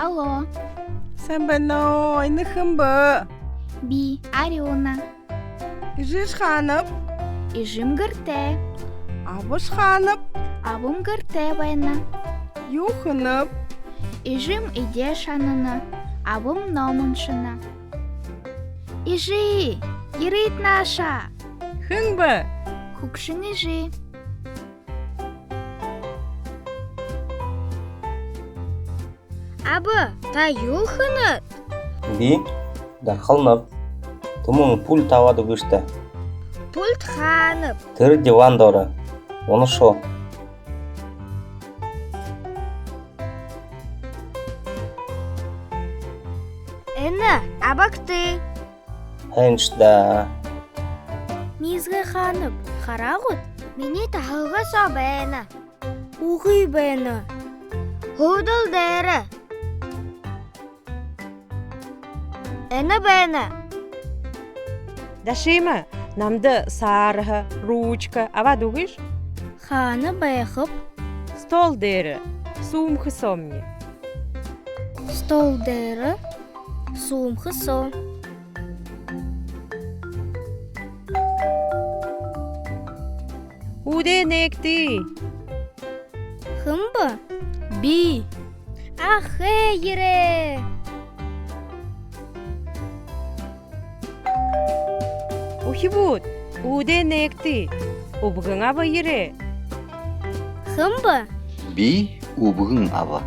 Алло. Sen ben oynayın bu. Би, Ариона. Жиш ханып, Ижим гырте. абыш ханып, Абым гырте байна. юхынып, Ижим иде шанына. Абым номын шына. Ижи, ирит наша. хын бы. Хукшин ижи. Абы, та юлхынат. Би дахылнып, тумун пуль тавады гышты. Пульт ханып. Тыр диван доры. Оны шо. Эна, абак ты. Хэншда. Мизгэ ханып. Харагут. Мини тахылга собэна. Угый бэна. Худал дэрэ. Эна бэна. Дашима, намды сарыхы, ручка, ава дугиш? Ханы бэхып. Стол дері, сумхы сомни. Стол дэрэ. Сумхы сом. Уде некти? Хымба? Би. Ахэ ере. Ухибут, уде некти? Убгын ава ере. Хымба? Би убгын ава.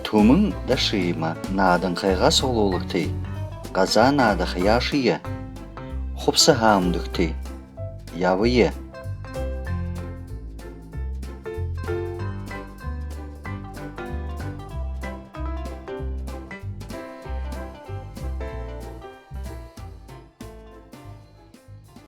Тумың дашыйма надың қайға солулықты. Қаза нады қияшыя. Хопсы хамдықты. Явые.